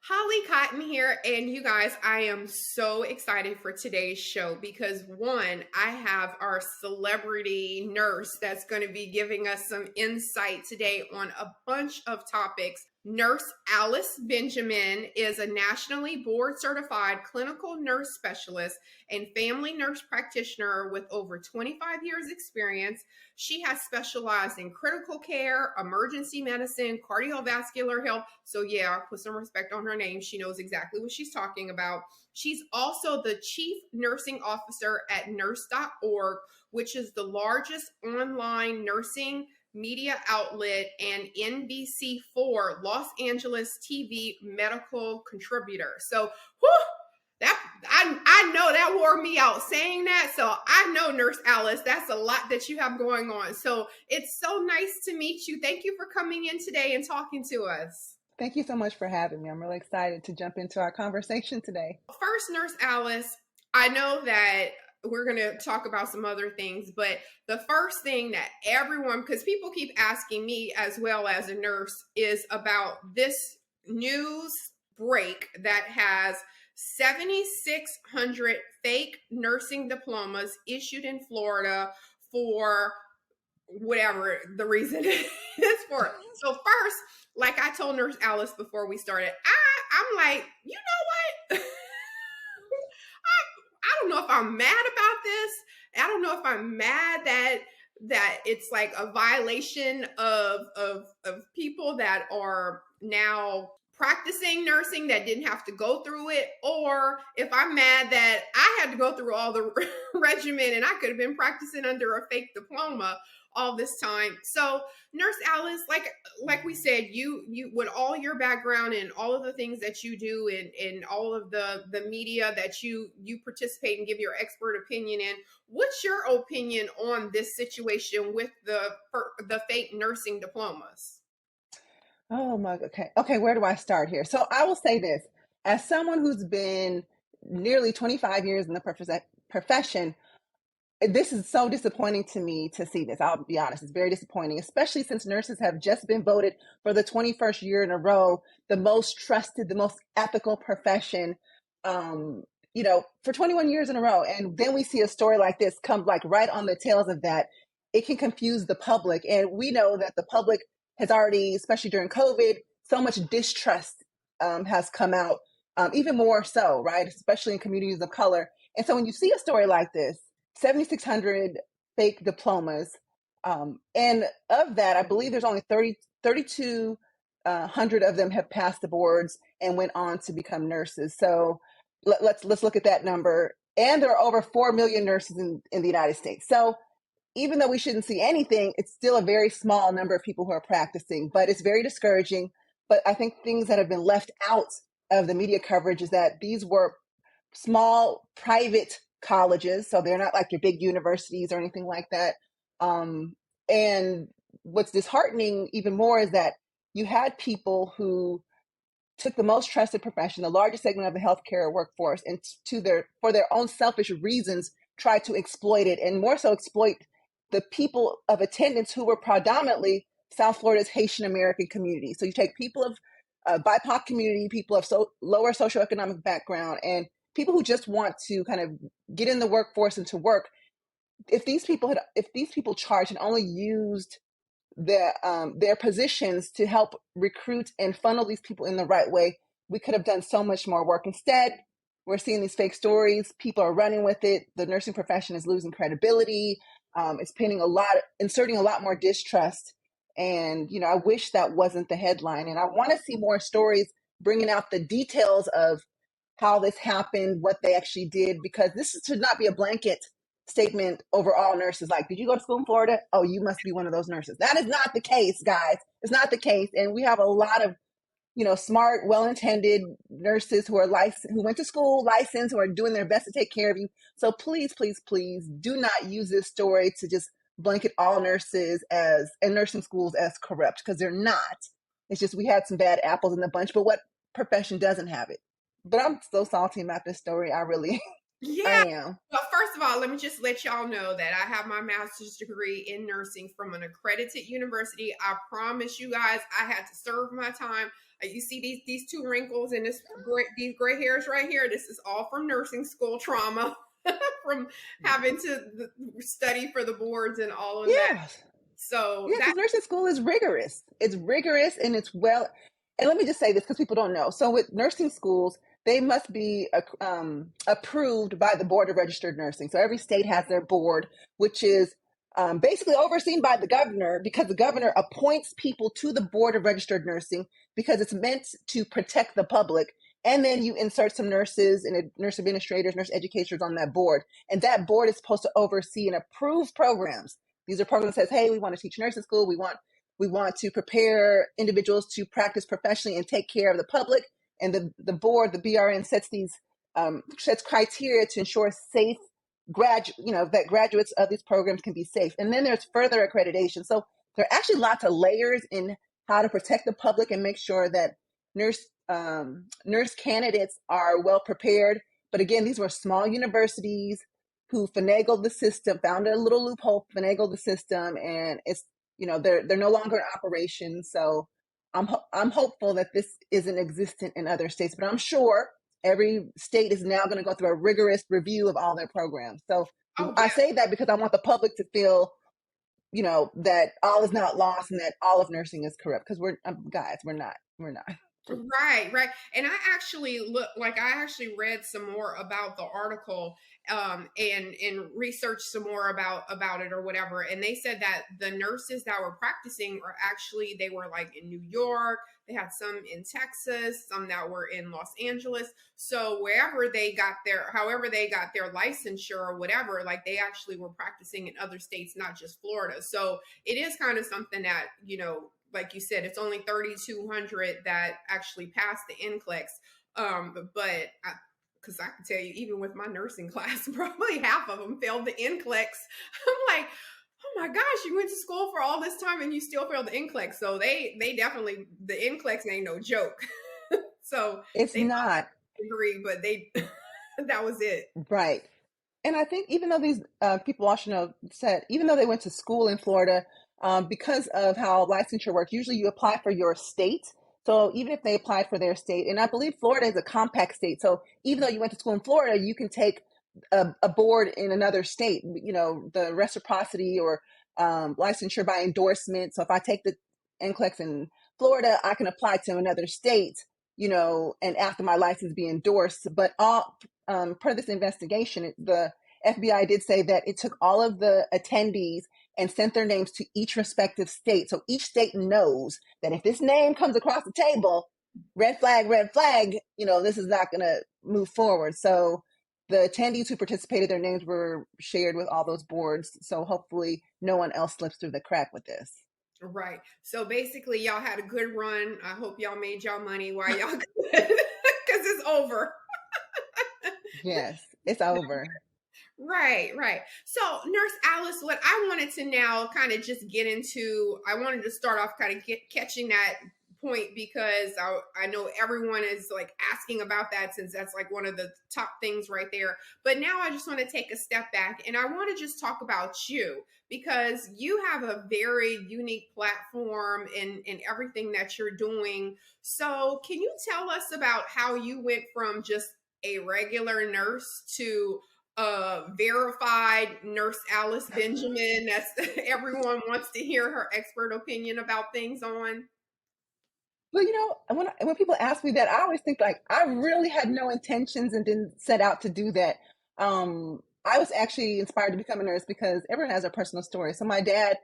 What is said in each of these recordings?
Holly Cotton here, and you guys, I am so excited for today's show because one, I have our celebrity nurse that's going to be giving us some insight today on a bunch of topics. Nurse Alice Benjamin is a nationally board certified clinical nurse specialist and family nurse practitioner with over 25 years experience. She has specialized in critical care, emergency medicine, cardiovascular health. So, yeah, put some respect on her name. She knows exactly what she's talking about. She's also the chief nursing officer at nurse.org, which is the largest online nursing media outlet and NBC4 Los Angeles TV medical contributor. So, whew, that I know that wore me out saying that. So I know, Nurse Alice, that's a lot that you have going on. So it's so nice to meet you. Thank you for coming in today and talking to us. Thank you so much for having me. I'm really excited to jump into our conversation today. First, Nurse Alice, I know that we're going to talk about some other things, but the first thing that everyone, because people keep asking me as well as a nurse, is about this news break that has 7,600 fake nursing diplomas issued in Florida for whatever the reason is for. So first, like I told Nurse Alice before we started, I'm like, you know what? I don't know if I'm mad about this. I don't know if I'm mad that it's like a violation of people that are now practicing nursing that didn't have to go through it, or if I'm mad that I had to go through all the regimen and I could have been practicing under a fake diploma all this time. So, Nurse Alice, like we said, you with all your background and all of the things that you do and all of the media that you participate and give your expert opinion in, what's your opinion on this situation with the fake nursing diplomas? Oh my, okay, where do I start here? So I will say this, as someone who's been nearly 25 years in the profession, this is so disappointing to me to see this. I'll be honest, it's very disappointing, especially since nurses have just been voted for the 21st year in a row, the most trusted, the most ethical profession, for 21 years in a row. And then we see a story like this come like right on the tails of that. It can confuse the public. And we know that the public has already, especially during COVID, so much distrust has come out, even more so, right? Especially in communities of color. And so when you see a story like this, 7,600 fake diplomas. And of that, I believe there's only 3,200 of them have passed the boards and went on to become nurses. So let's look at that number. And there are over 4 million nurses in the United States. So even though we shouldn't see anything, it's still a very small number of people who are practicing, but it's very discouraging. But I think things that have been left out of the media coverage is that these were small private colleges, so they're not like your big universities or anything like that. And what's disheartening even more is that you had people who took the most trusted profession, the largest segment of the healthcare workforce, and for their own selfish reasons, tried to exploit it, and more so exploit the people of attendance who were predominantly South Florida's Haitian American community. So you take people of BIPOC community, people of lower socioeconomic background, and people who just want to kind of get in the workforce and to work. If these people charged and only used their positions to help recruit and funnel these people in the right way, we could have done so much more work. Instead, we're seeing these fake stories. People are running with it. The nursing profession is losing credibility. It's inserting a lot more distrust. And, I wish that wasn't the headline. And I want to see more stories bringing out the details of how this happened, what they actually did, because this should not be a blanket statement over all nurses. Like, did you go to school in Florida? Oh, you must be one of those nurses. That is not the case, guys. It's not the case. And we have a lot of, smart, well-intended nurses who are licensed, who went to school, licensed, who are doing their best to take care of you. So please, please, please do not use this story to just blanket all nurses and nursing schools as corrupt, because they're not. It's just we had some bad apples in the bunch, but what profession doesn't have it? But I'm so salty about this story. I really I Yeah. am. Well, first of all, let me just let y'all know that I have my master's degree in nursing from an accredited university. I promise you guys, I had to serve my time. You see these two wrinkles and these gray hairs right here. This is all from nursing school trauma, from having to study for the boards and all of that. Yeah. So Yeah, that because nursing school is rigorous. It's rigorous and it's well. And let me just say this because people don't know. So with nursing schools, they must be approved by the Board of Registered Nursing. So every state has their board, which is basically overseen by the governor because the governor appoints people to the Board of Registered Nursing because it's meant to protect the public. And then you insert some nurses and nurse administrators, nurse educators on that board. And that board is supposed to oversee and approve programs. These are programs that says, hey, we want to teach nursing school. We want to prepare individuals to practice professionally and take care of the public. And the board, the BRN, sets criteria to ensure safe that graduates of these programs can be safe. And then there's further accreditation. So there are actually lots of layers in how to protect the public and make sure that nurse candidates are well prepared. But again, these were small universities who finagled the system, found a little loophole, finagled the system, and it's they're no longer in operation. So I'm hopeful that this isn't existent in other states, but I'm sure every state is now going to go through a rigorous review of all their programs. So oh I yeah. say that because I want the public to feel that all is not lost and that all of nursing is corrupt, because guys, we're not. Right, right. And I actually read some more about the article and researched some more about it or whatever. And they said that the nurses that were practicing are actually they were like in New York, they had some in Texas, some that were in Los Angeles. So however they got their licensure or whatever, like they actually were practicing in other states, not just Florida. So it is kind of something that, like you said, it's only 3,200 that actually passed the NCLEX. But because I can tell you, even with my nursing class, probably half of them failed the NCLEX. I'm like, oh my gosh, you went to school for all this time and you still failed the NCLEX. So they definitely, the NCLEX ain't no joke. So It's they lost not. a degree, but that was it. Right. And I think even though these people also said, even though they went to school in Florida, because of how licensure works, usually you apply for your state. So even if they applied for their state, and I believe Florida is a compact state. So even though you went to school in Florida, you can take a board in another state, the reciprocity or licensure by endorsement. So if I take the NCLEX in Florida, I can apply to another state, and after my license be endorsed. But all per this investigation, the FBI did say that it took all of the attendees and sent their names to each respective state. So each state knows that if this name comes across the table, red flag, this is not going to move forward. So the attendees who participated, their names were shared with all those boards. So hopefully no one else slips through the crack with this. Right. So basically, y'all had a good run. I hope y'all made y'all money while y'all could, because it's over. Yes, it's over. Right, right. So, Nurse Alice, what I wanted to now kind of just get into, I wanted to start off kind of catching that point because I know everyone is like asking about that since that's like one of the top things right there. But now I just want to take a step back and I want to just talk about you because you have a very unique platform in everything that you're doing. So, can you tell us about how you went from just a regular nurse to verified Nurse Alice Benjamin? That's everyone wants to hear her expert opinion about things on. Well, when people ask me that, I always think like I really had no intentions and didn't set out to do that. I was actually inspired to become a nurse because everyone has a personal story. So my dad,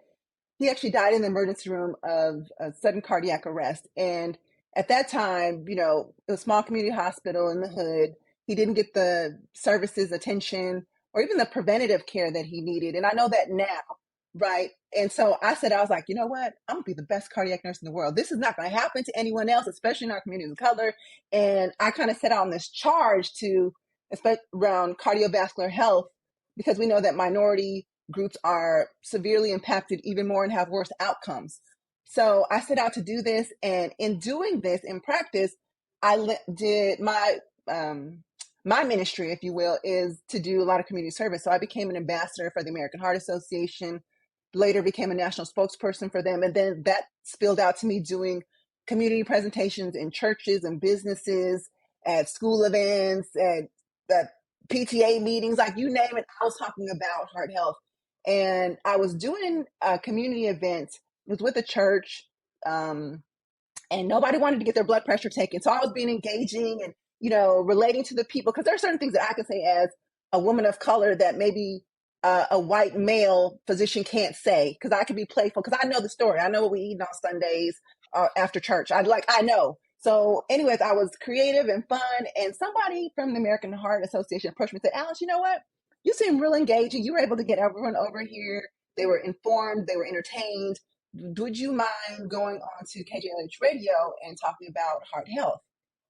he actually died in the emergency room of a sudden cardiac arrest. And at that time, it was a small community hospital in the hood. He didn't get the services, attention, or even the preventative care that he needed. And I know that now, right? And so I was like, you know what? I'm gonna be the best cardiac nurse in the world. This is not gonna happen to anyone else, especially in our community of color. And I kind of set out on this charge to, especially around cardiovascular health, because we know that minority groups are severely impacted even more and have worse outcomes. So I set out to do this, and in doing this in practice, I did my my ministry, if you will, is to do a lot of community service. So I became an ambassador for the American Heart Association, later became a national spokesperson for them. And then that spilled out to me doing community presentations in churches and businesses, at school events, at PTA meetings, like you name it. I was talking about heart health. And I was doing a community event, it was with a church. And nobody wanted to get their blood pressure taken. So I was being engaging and, relating to the people, because there are certain things that I can say as a woman of color that maybe a white male physician can't say, because I can be playful, because I know the story. I know what we eat on Sundays after church. I know. So anyways, I was creative and fun, and somebody from the American Heart Association approached me and said, Alice, you know what? You seem real engaging. You were able to get everyone over here. They were informed. They were entertained. Would you mind going on to KJLH radio and talking about heart health?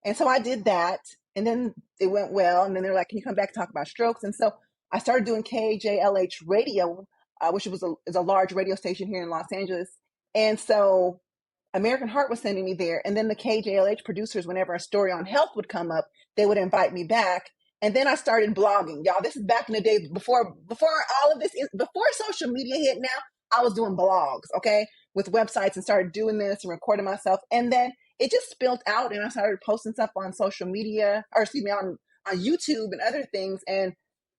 And so I did that, and then it went well. And then they're like, can you come back and talk about strokes? And so I started doing KJLH radio, which is a large radio station here in Los Angeles. And so American Heart was sending me there. And then the KJLH producers, whenever a story on health would come up, they would invite me back. And then I started blogging. Y'all, this is back in the day before all of this, before social media hit now. I was doing blogs, okay, with websites, and started doing this and recording myself. And then it just spilled out, and I started posting stuff on social media, or excuse me, on YouTube and other things. And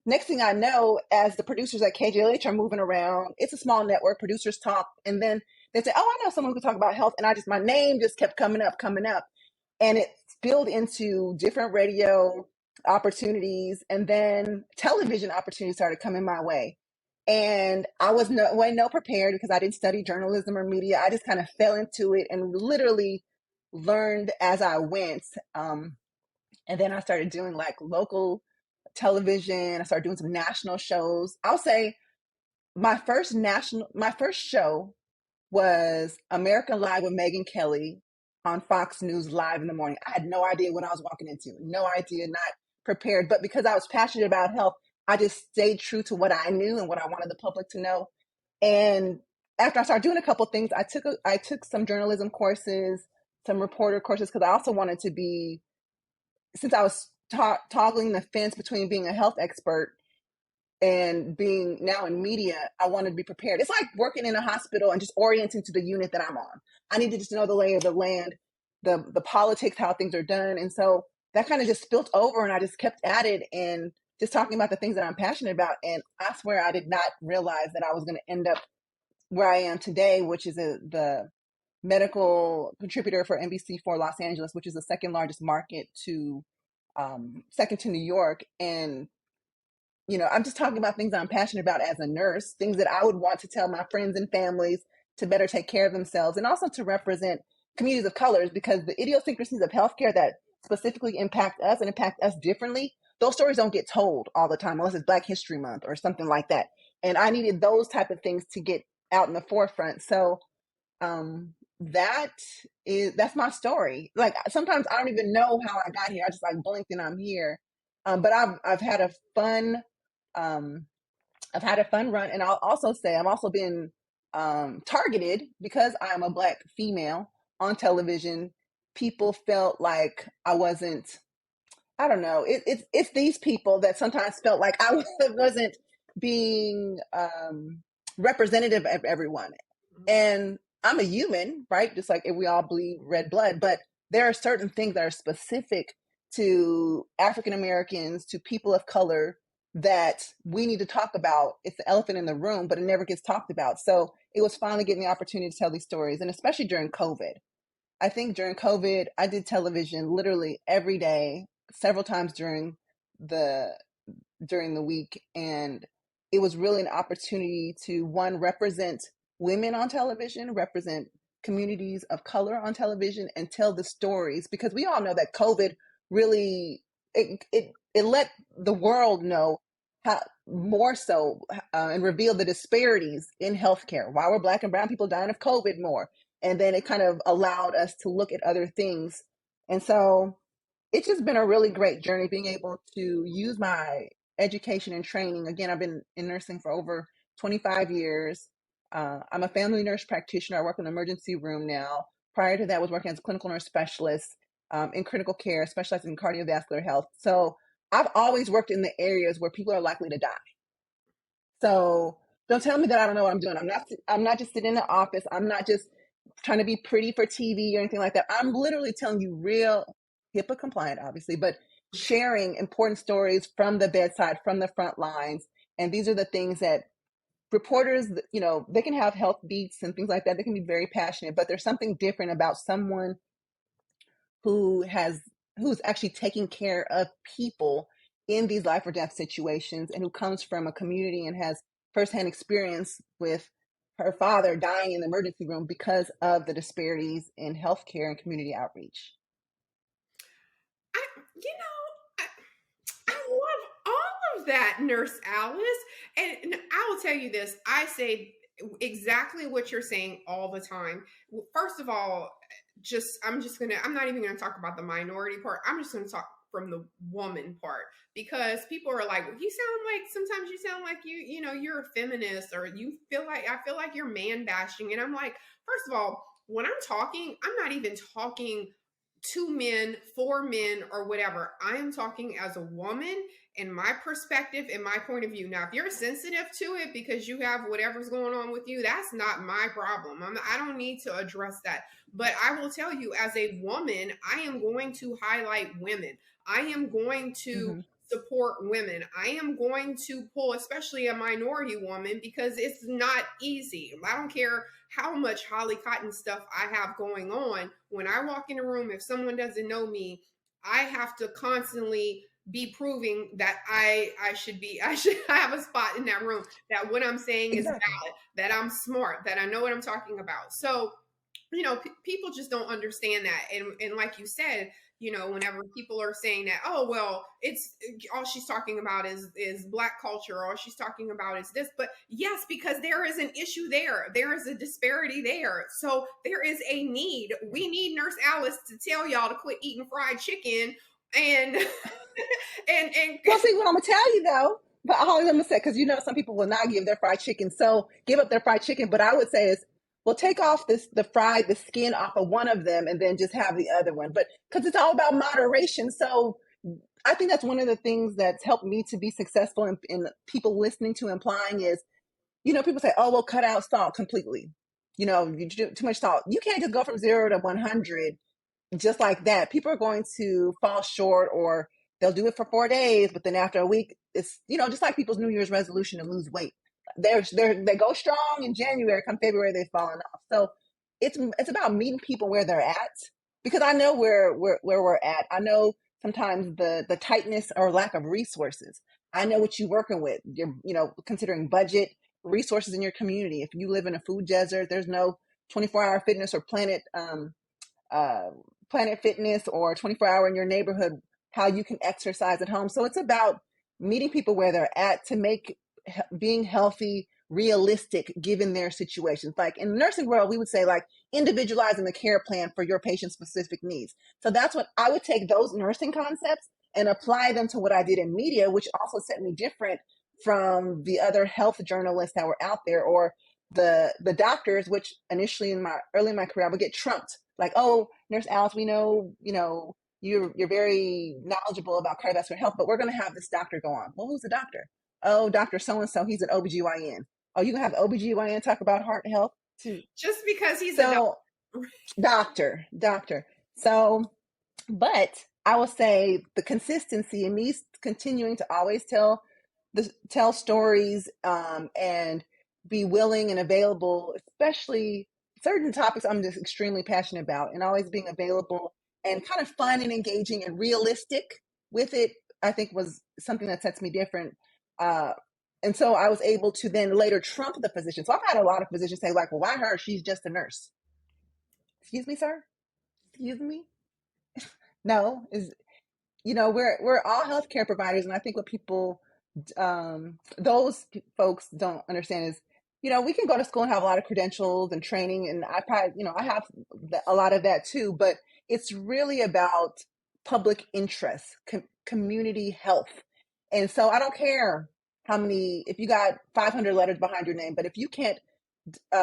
next thing I know, as the producers at KJLH are moving around, it's a small network, producers talk, and then they say, oh, I know someone who can talk about health. And my name just kept coming up. And it spilled into different radio opportunities, and then television opportunities started coming my way. And I was no prepared, because I didn't study journalism or media. I just kind of fell into it and literally learned as I went. And then I started doing like local television. I started doing some national shows. I'll say my first show was American Live with Megyn Kelly on Fox News Live in the morning. I had no idea what I was walking into, no idea, not prepared. But because I was passionate about health, I just stayed true to what I knew and what I wanted the public to know. And after I started doing a couple of things, I took some journalism courses, some reporter courses, because I also wanted to be, since I was toggling the fence between being a health expert and being now in media, I wanted to be prepared. It's like working in a hospital and just orienting to the unit that I'm on. I needed to know the lay of the land, the politics, how things are done. And so that kind of just spilt over, and I just kept at it and just talking about the things that I'm passionate about. And I swear I did not realize that I was going to end up where I am today, which is the medical contributor for NBC4 Los Angeles, which is the second largest market second to New York. And I'm just talking about things I'm passionate about as a nurse, things that I would want to tell my friends and families to better take care of themselves, and also to represent communities of colors, because the idiosyncrasies of healthcare that specifically impact us and impact us differently, those stories don't get told all the time unless it's Black History Month or something like that. And I needed those type of things to get out in the forefront. So that's my story. Like, sometimes I don't even know how I got here. I just like blinked and I'm here. But I've had a fun um, I've had a fun run, and I'll also say I've also been targeted because I'm a Black female on television. People felt like I wasn't. I don't know. It's these people that sometimes felt like I wasn't being representative of everyone. And I'm a human, right? Just like if we all bleed red blood, but there are certain things that are specific to African Americans, to people of color, that we need to talk about. It's the elephant in the room, but it never gets talked about. So it was finally getting the opportunity to tell these stories, and especially during COVID. I think during COVID, I did television literally every day, several times the during the week, and it was really an opportunity to, one, represent women on television, represent communities of color on television, and tell the stories, because we all know that COVID really it let the world know how more so and reveal the disparities in healthcare. Why were Black and brown people dying of COVID more? And then it kind of allowed us to look at other things. And so it's just been a really great journey being able to use my education and training. Again, I've been in nursing for over 25 years. I'm a family nurse practitioner. I work in the emergency room now. Prior to that, I was working as a clinical nurse specialist in critical care, specializing in cardiovascular health. So I've always worked in the areas where people are likely to die. So don't tell me that I don't know what I'm doing. I'm not just sitting in the office. I'm not just trying to be pretty for TV or anything like that. I'm literally telling you real HIPAA compliant, obviously, but sharing important stories from the bedside, from the front lines. And these are the things that reporters, they can have health beats and things like that. They can be very passionate, but there's something different about someone who has who's actually taking care of people in these life or death situations, and who comes from a community and has firsthand experience with her father dying in the emergency room because of the disparities in healthcare and community outreach. I, you know, I love all of that, Nurse Alice. And I will tell you this, I say exactly what you're saying all the time. First of all, I'm not even gonna talk about the minority part. I'm just gonna talk from the woman part, because people are like, well, sometimes you sound like you're a feminist, or I feel like you're man bashing. And I'm like, first of all, when I'm talking, I'm not even talking two men, four men, or whatever. I am talking as a woman and my perspective and my point of view. Now, if you're sensitive to it because you have whatever's going on with you, that's not my problem. I don't need to address that. But I will tell you, as a woman, I am going to highlight women. I am going to Mm-hmm. support women. I am going to pull, especially a minority woman, because it's not easy. I don't care how much Holly Cotton stuff I have going on. When I walk in a room, if someone doesn't know me, I have to constantly be proving that I should have a spot in that room, that what I'm saying is Exactly. valid, that I'm smart, that I know what I'm talking about. So people just don't understand that. And like you said, whenever people are saying that, oh well, it's all she's talking about is black culture, all she's talking about is this. But yes, because there is an issue there is a disparity there, so there is a need. We need Nurse Alice to tell y'all to quit eating fried chicken. And and Well, see what I'm gonna tell you though, but all I'm gonna say, because some people will not give their fried chicken, so give up their fried chicken. But I would say is, well, take off the skin off of one of them, and then just have the other one. But because it's all about moderation, so I think that's one of the things that's helped me to be successful in people listening to implying is, people say, oh, well, cut out salt completely. You do too much salt. You can't just go from 0 to 100 just like that. People are going to fall short, or they'll do it for 4 days, but then after a week, it's just like people's New Year's resolution to lose weight. They go strong in January, come February they've fallen off. So it's about meeting people where they're at, because I know where we're at. I know sometimes the tightness or lack of resources. I know what you're working with. You're considering budget, resources in your community. If you live in a food desert, there's no 24-hour fitness or uh, Planet Fitness or 24-hour in your neighborhood, how you can exercise at home. So it's about meeting people where they're at to make being healthy realistic given their situations. Like in the nursing world, we would say like individualizing the care plan for your patient's specific needs. So that's what I would take those nursing concepts and apply them to what I did in media, which also set me different from the other health journalists that were out there, or the doctors, which initially early in my career I would get trumped. Like, oh, Nurse Alice, we know, you're very knowledgeable about cardiovascular health, but we're gonna have this doctor go on. Well, who's the doctor? Oh, Dr. So and so, he's an OBGYN. Oh, you can have OBGYN talk about heart health too. just because he's a So doctor. So, but I will say the consistency in me continuing to always tell stories, and be willing and available, especially certain topics I'm just extremely passionate about, and always being available and kind of fun and engaging and realistic with it, I think was something that sets me different. Uh, and so I was able to then later trump the physician. So I've had a lot of physicians say like, well, why her? She's just a nurse. Excuse me, sir? Excuse me? No, we're all healthcare providers, and I think what people folks don't understand is, we can go to school and have a lot of credentials and training, and I probably, I have a lot of that too, but it's really about public interest, community health. And so I don't care if you got 500 letters behind your name, but if you can't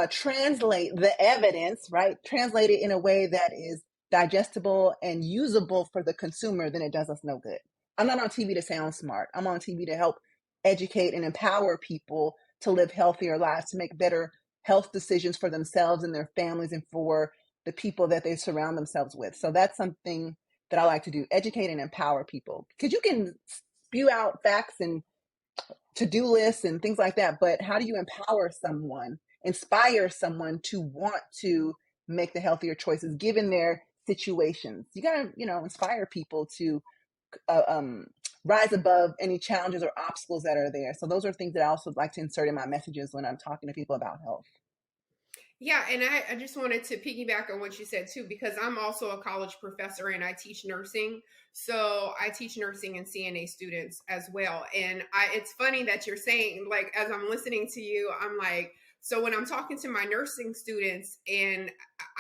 translate the evidence, right? Translate it in a way that is digestible and usable for the consumer, then it does us no good. I'm not on TV to sound smart. I'm on TV to help educate and empower people to live healthier lives, to make better health decisions for themselves and their families and for the people that they surround themselves with. So that's something that I like to do, educate and empower people. Because you can spew out facts and to-do lists and things like that, but how do you empower someone, inspire someone to want to make the healthier choices given their situations? You got to, inspire people to uh, um, rise above any challenges or obstacles that are there. So those are things that I also like to insert in my messages when I'm talking to people about health. Yeah, and I just wanted to piggyback on what you said too, because I'm also a college professor and I teach nursing. So I teach nursing and CNA students as well. And it's funny that you're saying, like, as I'm listening to you, I'm like, so when I'm talking to my nursing students, and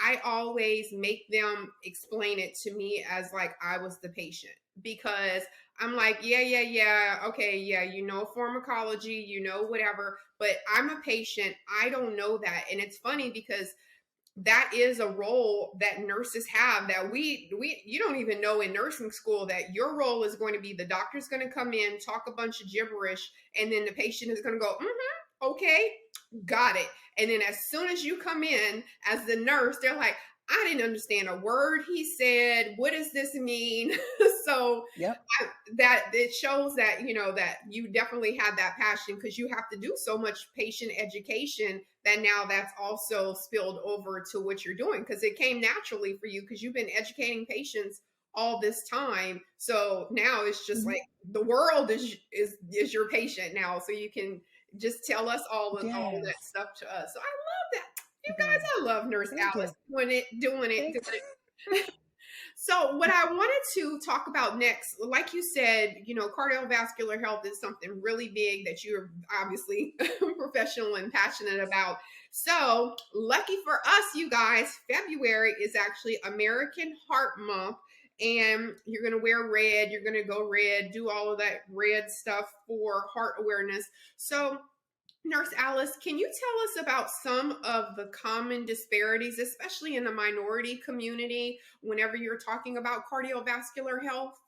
I always make them explain it to me as like I was the patient, because I'm like, yeah, okay, yeah, pharmacology, whatever, but I'm a patient. I don't know that. And it's funny because that is a role that nurses have that we you don't even know in nursing school that your role is going to be the doctor's going to come in, talk a bunch of gibberish, and then the patient is going to go, okay, got it. And then as soon as you come in as the nurse, they're like, I didn't understand a word he said. What does this mean? So Yep. that it shows that that you definitely have that passion, because you have to do so much patient education that now that's also spilled over to what you're doing, because it came naturally for you because you've been educating patients all this time. So now it's just Mhm. like the world is your patient now, so you can just tell us all that Yes. stuff to us. So I love that. You guys, Yes. I love Nurse Thank Alice you. doing Thanks. it. So, what I wanted to talk about next, like you said, cardiovascular health is something really big that you're obviously professional and passionate about. So, lucky for us, you guys, February is actually American Heart Month. And you're going to wear red, you're going to go red, do all of that red stuff for heart awareness. So, Nurse Alice, can you tell us about some of the common disparities, especially in the minority community, whenever you're talking about cardiovascular health?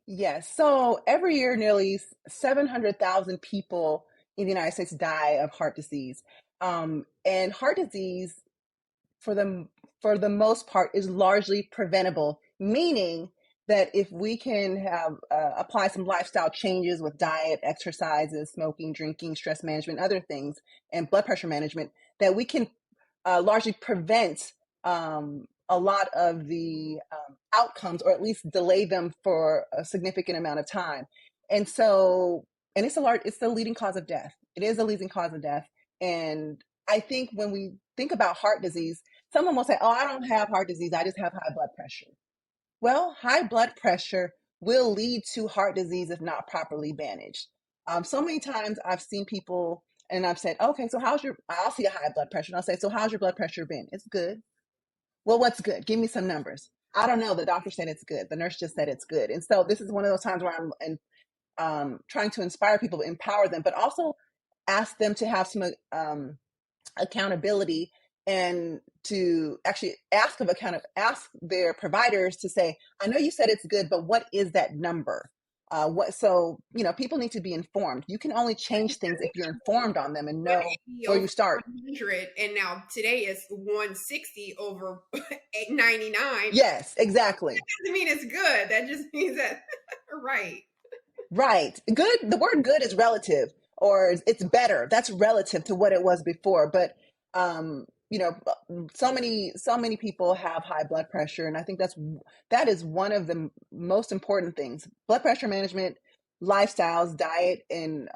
Yes. So every year, nearly 700,000 people in the United States die of heart disease. And heart disease, for the for the most part, is largely preventable, meaning that if we can have apply some lifestyle changes with diet, exercises, smoking, drinking, stress management, other things, and blood pressure management, that we can largely prevent a lot of the outcomes, or at least delay them for a significant amount of time. And so, and it's the leading cause of death. It is a leading cause of death. And I think when we think about heart disease, someone will say, "Oh, I don't have heart disease. I just have high blood pressure." Well, high blood pressure will lead to heart disease if not properly managed. So many times I've seen people and I've said, "Okay, so I'll see a high blood pressure and I'll say, "So how's your blood pressure been?" "It's good." "Well, what's good? Give me some numbers." "I don't know. The doctor said it's good. The nurse just said it's good." And so this is one of those times where trying to inspire people, empower them, but also ask them to have some accountability, and to actually ask their providers to say, "I know you said it's good, but what is that number?" What so people need to be informed. You can only change things if you're informed on them and know 180 where over you start. 100, and now today is 160 over 99. Yes, exactly. Doesn't mean it's good. That just means that, right. Right. Good. The word good is relative, or it's better. That's relative to what it was before. But so many people have high blood pressure, and I think that is one of the most important things. Blood pressure management, lifestyles, diet, and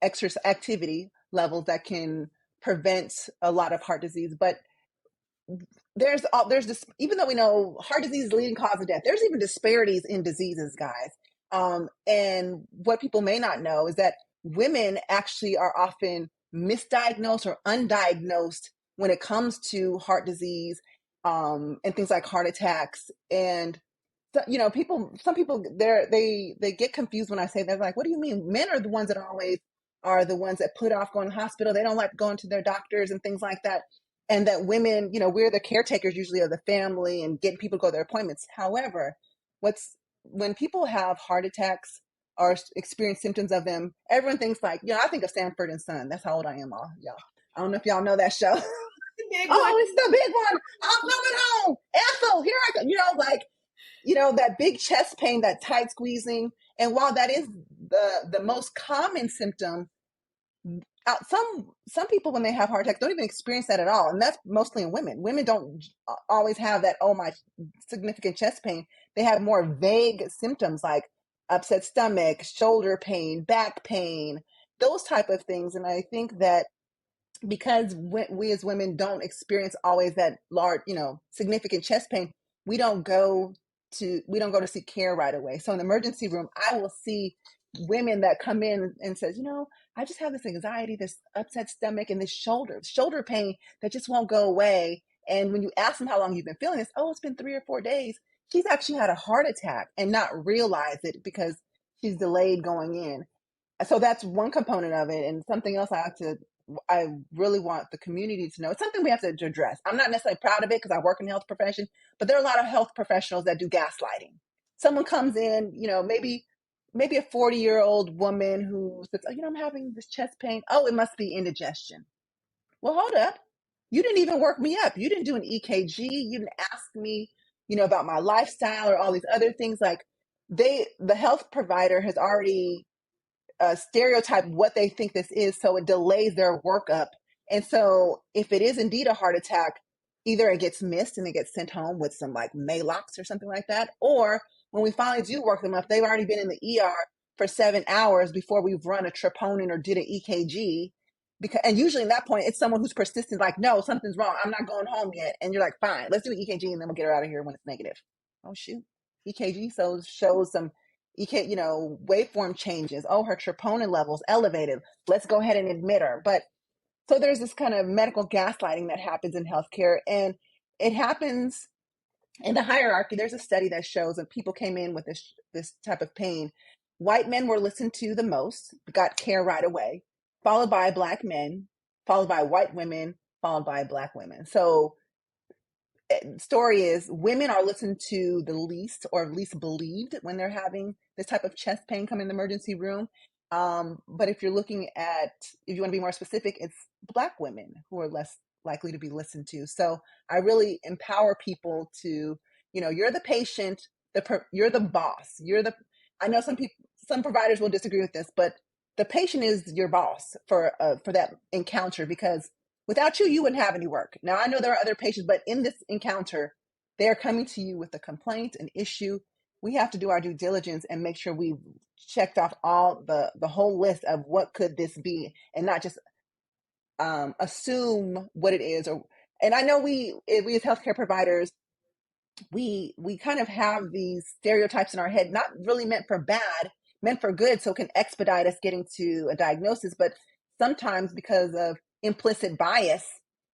exercise activity levels that can prevent a lot of heart disease. But there's this, even though we know heart disease is the leading cause of death, there's even disparities in diseases, guys. And what people may not know is that women actually are often misdiagnosed or undiagnosed when it comes to heart disease, and things like heart attacks. And so, some people they get confused when I say that. They're like, "What do you mean? Men are the ones that always are the ones that put off going to the hospital. They don't like going to their doctors and things like that." And that women, we're the caretakers usually of the family and getting people to go to their appointments. However, what's when people have heart attacks or experience symptoms of them, everyone thinks like, I think of Sanford and Son. That's how old I am, all y'all. I don't know if y'all know that show. The big one. Oh, it's the big one. I'm coming home. Ethel, here I go. Like, that big chest pain, that tight squeezing. And while that is the most common symptom, some people when they have heart attacks don't even experience that at all, and that's mostly in women. Women don't always have that, oh my, significant chest pain. They have more vague symptoms like upset stomach, shoulder pain, back pain, those type of things. And I think that because we as women don't experience always that large, significant chest pain, we don't go to seek care right away. So in the emergency room, I will see women that come in and says, I just have this anxiety, this upset stomach, and this shoulder pain that just won't go away. And when you ask them how long you've been feeling this, oh, it's been 3 or 4 days. She's actually had a heart attack and not realize it because she's delayed going in. So that's one component of it. And something else I really want the community to know. It's something we have to address. I'm not necessarily proud of it because I work in the health profession, but there are a lot of health professionals that do gaslighting. Someone comes in, maybe a 40-year-old woman who says, oh, I'm having this chest pain. Oh, it must be indigestion. Well, hold up. You didn't even work me up. You didn't do an EKG. You didn't ask me, about my lifestyle or all these other things. Like the health provider has already stereotype what they think this is, so it delays their workup. And so if it is indeed a heart attack, either it gets missed and it gets sent home with some like Malox or something like that, or when we finally do work them up, they've already been in the ER for 7 hours before we've run a troponin or did an EKG. And usually in that point, it's someone who's persistent, like, no, something's wrong. I'm not going home yet. And you're like, fine, let's do an EKG and then we'll get her out of here when it's negative. Oh, shoot. EKG shows some waveform changes. Oh, her troponin levels elevated. Let's go ahead and admit her. But so there's this kind of medical gaslighting that happens in healthcare, and it happens in the hierarchy. There's a study that shows that people came in with this type of pain. White men were listened to the most, got care right away, followed by Black men, followed by white women, followed by Black women. So story is women are listened to the least or least believed when they're having this type of chest pain come in the emergency room. But if you want to be more specific, it's Black women who are less likely to be listened to. So I really empower people to, you're the patient, you're the boss. I know some providers will disagree with this, but the patient is your boss for that encounter, because without you, you wouldn't have any work. Now, I know there are other patients, but in this encounter, they're coming to you with a complaint, an issue. We have to do our due diligence and make sure we've checked off all the whole list of what could this be, and not just assume what it is. And I know we as healthcare providers, we kind of have these stereotypes in our head, not really meant for bad, meant for good, so it can expedite us getting to a diagnosis. But sometimes because of implicit bias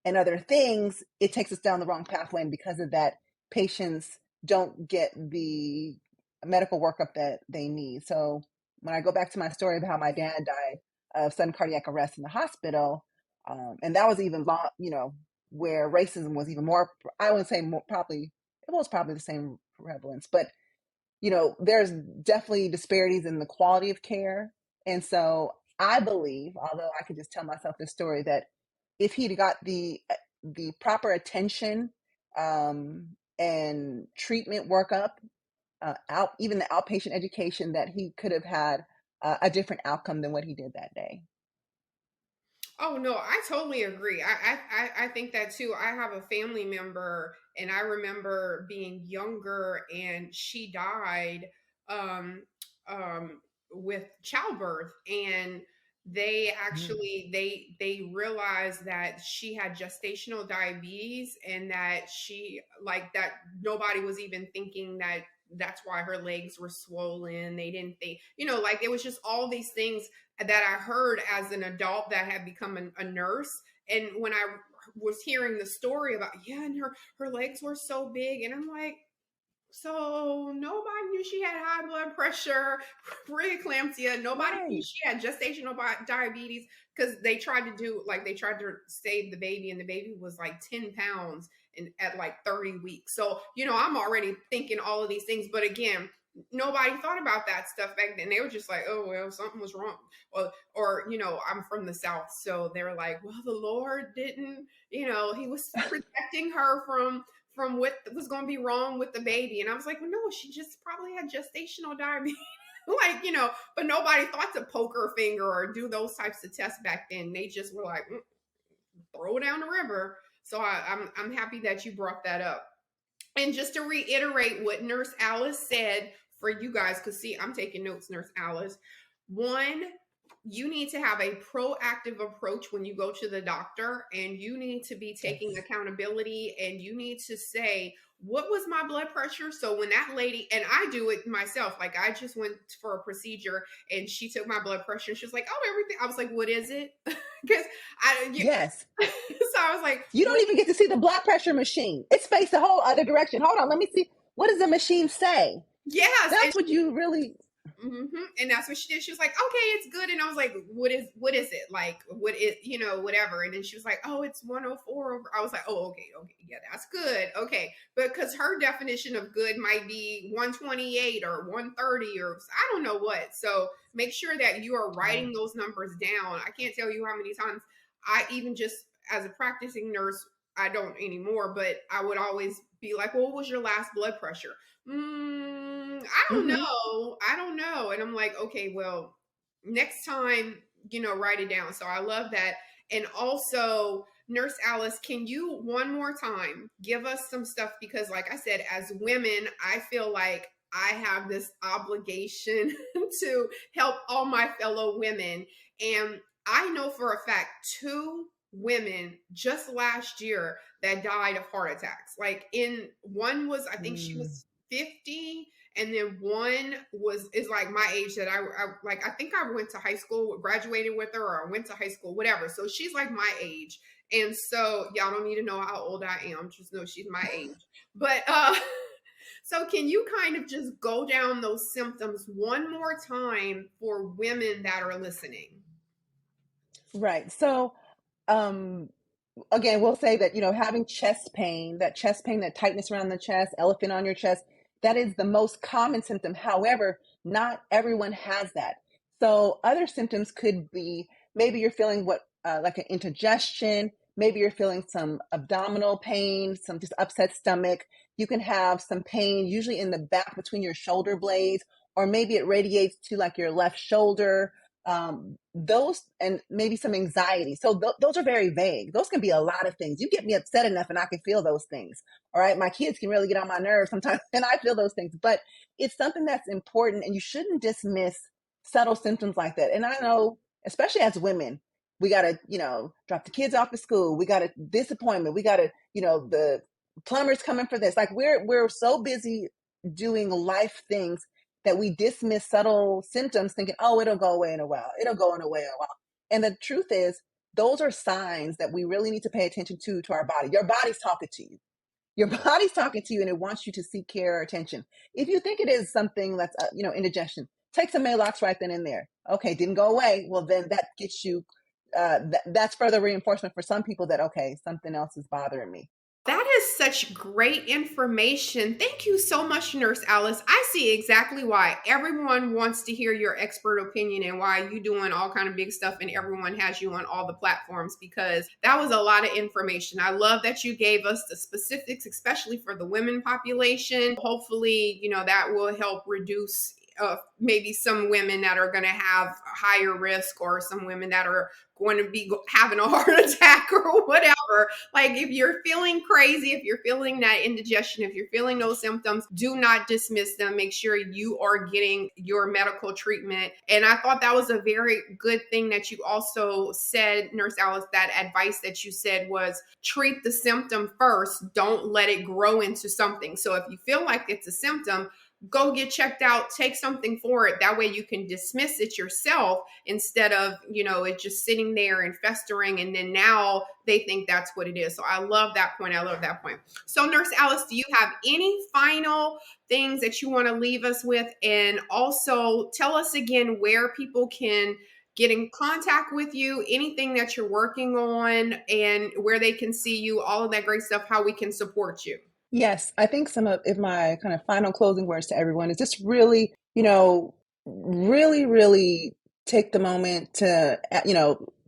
and other things, it takes us down the wrong pathway. And because of that, patients don't get the medical workup that they need. So when I go back to my story of how my dad died of sudden cardiac arrest in the hospital, and that was even long, where racism was even more, I wouldn't say more, probably, it was probably the same prevalence, but there's definitely disparities in the quality of care. And so I believe, although I could just tell myself this story, that if he'd got the proper attention and treatment workup, even the outpatient education, that he could have had a different outcome than what he did that day. Oh no, I totally agree. I think that too. I have a family member, and I remember being younger, and she died um, with childbirth, and they Mm. actually they realized that she had gestational diabetes, and that she like that nobody was even thinking that that's why her legs were swollen. They didn't think, like it was just all these things that I heard as an adult that had become a nurse. And when I was hearing the story about, yeah, and her legs were so big, and I'm like, so nobody knew she had high blood pressure, preeclampsia. Nobody knew Right. she had gestational diabetes, because they tried to save the baby, and the baby was like 10 pounds at like 30 weeks. So, I'm already thinking all of these things. But again, nobody thought about that stuff back then. They were just like, oh well, something was wrong. Or I'm from the South, so they're like, well, the Lord didn't, he was protecting her from what was going to be wrong with the baby. And I was like, well, no, she just probably had gestational diabetes. Like, but nobody thought to poke her finger or do those types of tests back then. They just were like, throw it down the river. So I'm happy that you brought that up. And just to reiterate what Nurse Alice said for you guys, because see, I'm taking notes, Nurse Alice. One, you need to have a proactive approach when you go to the doctor, and you need to be taking Yes. accountability, and you need to say, what was my blood pressure? So when that lady, and I do it myself, like I just went for a procedure and she took my blood pressure and she was like, oh, everything. I was like, what is it? Because Yes. so I was like, You don't what? even get to see the blood pressure machine. It's faced a whole other direction. Hold on, let me see. What does the machine say? Yes. And That's what you really. And that's what she did. She was like, "Okay, it's good." And I was like, what is it like? What is whatever?" And then she was like, "Oh, it's 104 over." I was like, "Oh, okay, yeah, that's good, okay." But because her definition of good might be 128 or 130 or I don't know what. So make sure that you are Right. writing those numbers down. I can't tell you how many times I even just as a practicing nurse, I don't anymore, but I would always be like, "Well, what was your last blood pressure?" I don't Mm-hmm. know. I don't know. And I'm like, okay, well, next time, write it down. So I love that. And also, Nurse Alice, can you one more time give us some stuff? Because, like I said, as women, I feel like I have this obligation to help all my fellow women. And I know for a fact two women just last year that died of heart attacks. Like in one was, I think she Mm. was 50, and then one is like my age that I like. I think I went to high school, graduated with her, or I went to high school, whatever. So she's like my age, and so y'all don't need to know how old I am, just know she's my age. But so can you kind of just go down those symptoms one more time for women that are listening? Right. So, um, again, we'll say that, having chest pain, that tightness around the chest, elephant on your chest, that is the most common symptom. However, not everyone has that. So other symptoms could be maybe you're feeling like an indigestion, maybe you're feeling some abdominal pain, some just upset stomach. You can have some pain, usually in the back between your shoulder blades, or maybe it radiates to like your left shoulder, those, and maybe some anxiety. So those are very vague. Those can be a lot of things. You get me upset enough and I can feel those things. All right. My kids can really get on my nerves sometimes and I feel those things, but it's something that's important and you shouldn't dismiss subtle symptoms like that. And I know, especially as women, we got to, drop the kids off to school. We got a disappointment. We got to, the plumber's coming for this. Like we're so busy doing life things that we dismiss subtle symptoms thinking, oh, it'll go away in a while. It'll go away in a while. And the truth is, those are signs that we really need to pay attention to our body. Your body's talking to you. Your body's talking to you and it wants you to seek care or attention. If you think it is something that's, indigestion, take some Maalox right then and there. Okay, didn't go away. Well, then that gets you, that's further reinforcement for some people that, okay, something else is bothering me. That is such great information. Thank you so much, Nurse Alice. I see exactly why everyone wants to hear your expert opinion and why you doing all kind of big stuff and everyone has you on all the platforms because that was a lot of information. I love that you gave us the specifics, especially for the women population. Hopefully, that will help reduce maybe some women that are going to have higher risk or some women that are going to be having a heart attack or whatever. Like if you're feeling crazy, if you're feeling that indigestion, if you're feeling those symptoms, do not dismiss them. Make sure you are getting your medical treatment. And I thought that was a very good thing that you also said, Nurse Alice, that advice that you said was treat the symptom first. Don't let it grow into something. So if you feel like it's a symptom, go get checked out, take something for it. That way you can dismiss it yourself instead of, it just sitting there and festering. And then now they think that's what it is. So I love that point. I love that point. So Nurse Alice, do you have any final things that you want to leave us with? And also tell us again where people can get in contact with you, anything that you're working on and where they can see you, all of that great stuff, how we can support you. Yes, I think some of if my kind of final closing words to everyone is just really, really take the moment to,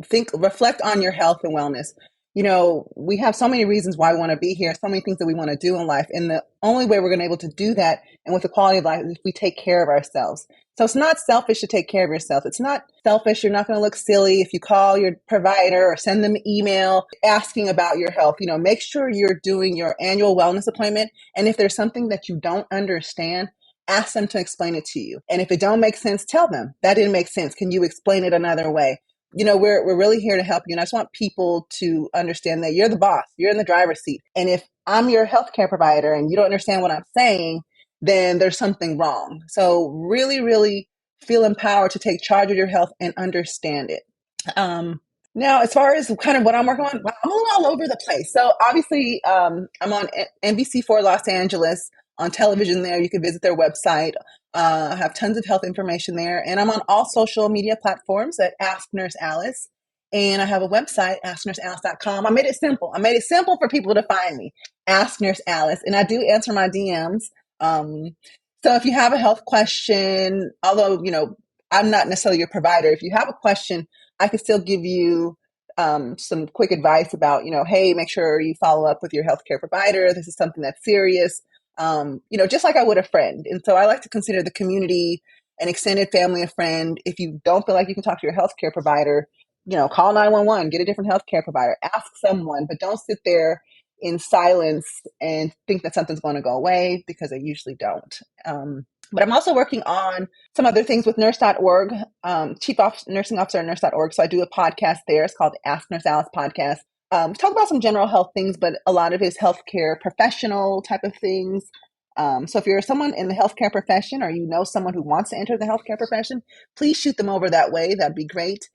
think, reflect on your health and wellness. We have so many reasons why we want to be here, so many things that we want to do in life. And the only way we're going to be able to do that and with the quality of life is if we take care of ourselves. So it's not selfish to take care of yourself. It's not selfish. You're not going to look silly if you call your provider or send them an email asking about your health. Make sure you're doing your annual wellness appointment. And if there's something that you don't understand, ask them to explain it to you. And if it don't make sense, tell them that didn't make sense. Can you explain it another way? We're really here to help you. And I just want people to understand that you're the boss, you're in the driver's seat. And if I'm your healthcare provider and you don't understand what I'm saying, then there's something wrong. So really feel empowered to take charge of your health and understand it. Um, Now, as far as kind of what I'm working on, well, I'm a little all over the place. So obviously, I'm on NBC4 Los Angeles on television there. You can visit their website. I have tons of health information there. And I'm on all social media platforms at Ask Nurse Alice. And I have a website, asknursealice.com. I made it simple. I made it simple for people to find me, Ask Nurse Alice. And I do answer my DMs. Um, so if you have a health question, although, I'm not necessarily your provider, if you have a question, I could still give you some quick advice about, hey, make sure you follow up with your healthcare provider. This is something that's serious, just like I would a friend. And so I like to consider the community an extended family, a friend. If you don't feel like you can talk to your healthcare provider, call 911, get a different healthcare provider, ask someone, but don't sit there in silence and think that something's going to go away because they usually don't. But I'm also working on some other things with nurse.org, nursing officer at nurse.org. So I do a podcast there. It's called the Ask Nurse Alice podcast. We talk about some general health things, but a lot of it is healthcare professional type of things. So if you're someone in the healthcare profession or you know someone who wants to enter the healthcare profession, please shoot them over that way. That'd be great.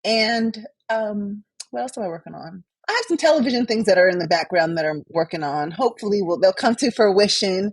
And what else am I working on? I have some television things that are in the background that I'm working on. Hopefully, they'll come to fruition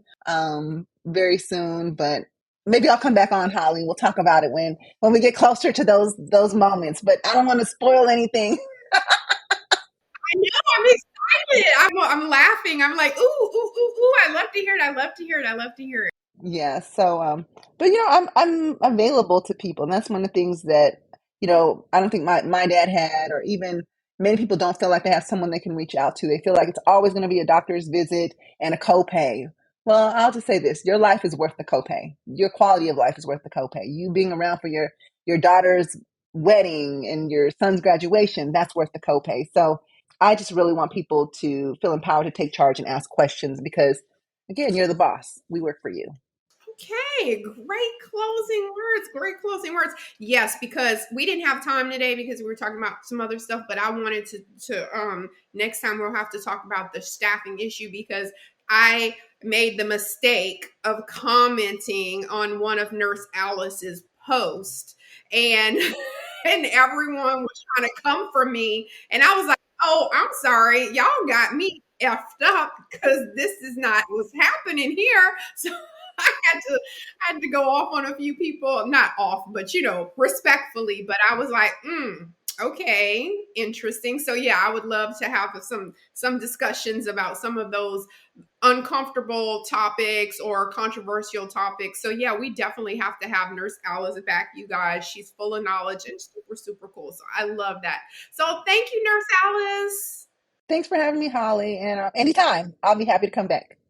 very soon. But maybe I'll come back on, Holly. We'll talk about it when we get closer to those moments. But I don't want to spoil anything. I know, I'm excited. I'm laughing. I'm like, ooh, ooh, ooh, ooh. I love to hear it. I love to hear it. I love to hear it. Yeah. So, but I'm available to people, and that's one of the things that I don't think my dad had, or even many people don't feel like they have someone they can reach out to. They feel like it's always going to be a doctor's visit and a copay. Well, I'll just say this: your life is worth the copay. Your quality of life is worth the copay. You being around for your daughter's wedding and your son's graduation, that's worth the copay. So, I just really want people to feel empowered to take charge and ask questions because, again, you're the boss. We work for you. Okay, great closing words. Great closing words. Yes, because we didn't have time today because we were talking about some other stuff, but I wanted to next time we'll have to talk about the staffing issue because I made the mistake of commenting on one of Nurse Alice's posts and and everyone was trying to come for me and I was like, "Oh, I'm sorry. Y'all got me effed up because this is not what's happening here." So I had to go off on a few people, not off, but respectfully. But I was like, okay, interesting. So yeah, I would love to have some discussions about some of those uncomfortable topics or controversial topics. So yeah, we definitely have to have Nurse Alice back, you guys. She's full of knowledge and super cool. So I love that. So thank you, Nurse Alice. Thanks for having me, Holly. And anytime, I'll be happy to come back.